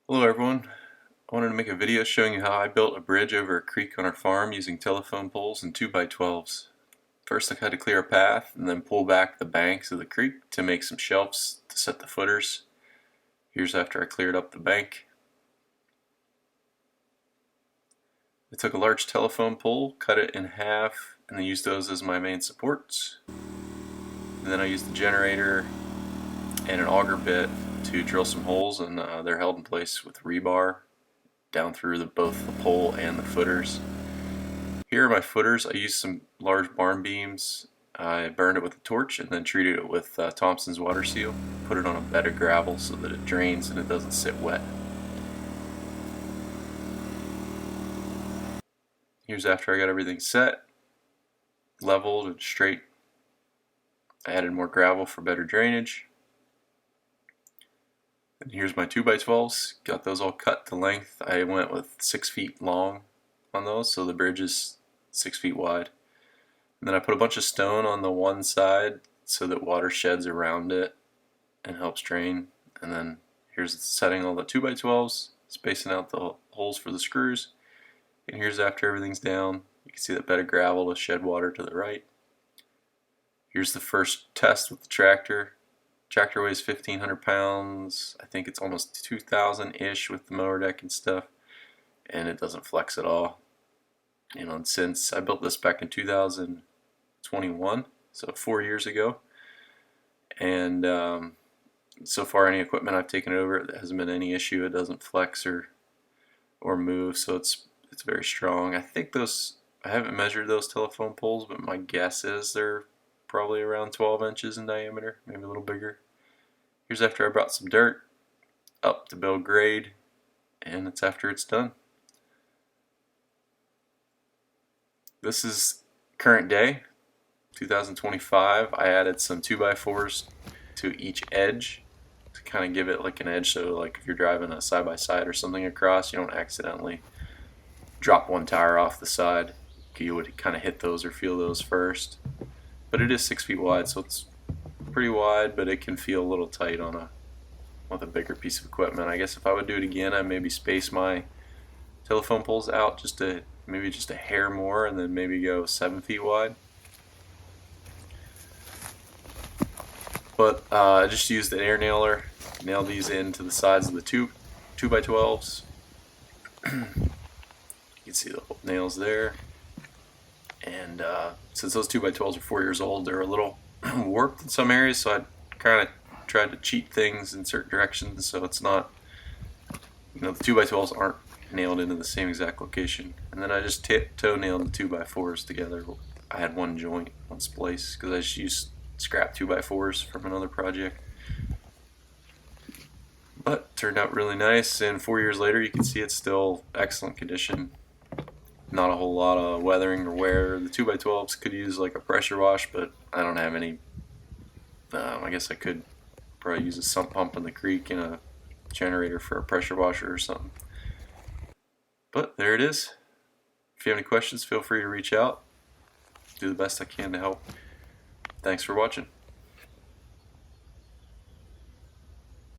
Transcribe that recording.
Hello everyone. I wanted to make a video showing you how I built a bridge over a creek on our farm using telephone poles and 2x12s. First I had to clear a path and then pull back the banks of the creek to make some shelves to set the footers. Here's after I cleared up the bank. I took a large telephone pole, cut it in half, and then used those as my main supports. And then I used the generator and an auger bit to drill some holes, and they're held in place with rebar down through both the pole and the footers. Here are my footers. I used some large barn beams. I burned it with a torch and then treated it with Thompson's water seal. Put it on a bed of gravel so that it drains and it doesn't sit wet. Here's after I got everything set, leveled and straight. I added more gravel for better drainage. And here's my 2x12s. Got those all cut to length. I went with 6 feet long on those, so the bridge is 6 feet wide. And then I put a bunch of stone on the one side so that water sheds around it and helps drain. And then here's setting all the 2x12s, spacing out the holes for the screws. And here's after everything's down. You can see that bed of gravel to shed water to the right. Here's the first test with the tractor. Tractor weighs 1,500 pounds. I think it's almost 2,000-ish with the mower deck and stuff. And it doesn't flex at all. And since I built this back in 2021, so 4 years ago, and so far any equipment I've taken over, there hasn't been any issue. It doesn't flex or move, so it's very strong. I think I haven't measured those telephone poles, but my guess is they're probably around 12 inches in diameter, maybe a little bigger. Here's after I brought some dirt up to build grade, and it's after it's done. This is current day, 2025. I added some 2x4s to each edge to kind of give it like an edge, so like if you're driving a side-by-side or something across, you don't accidentally drop one tire off the side. You would kind of hit those or feel those first. But it is 6 feet wide, so it's pretty wide, but it can feel a little tight with a bigger piece of equipment. I guess if I would do it again, I'd maybe space my telephone poles out maybe just a hair more, and then maybe go 7 feet wide. But I just used an air nailer, nailed these into the sides of the 2x12s. You can see the nails there. And since those 2x12s are 4 years old, they're a little warped in some areas, so I kind of tried to cheat things in certain directions, so it's not, the 2x12s aren't nailed into the same exact location. And then I just toe nailed the 2x4s together. I had one joint, one splice, because I just used scrap 2x4s from another project. But it turned out really nice, and 4 years later you can see it's still excellent condition. Not a whole lot of weathering or wear. The 2x12s could use like a pressure wash, but I don't have any. I guess I could probably use a sump pump in the creek and a generator for a pressure washer or something. But there it is. If you have any questions, feel free to reach out. Do the best I can to help. Thanks for watching.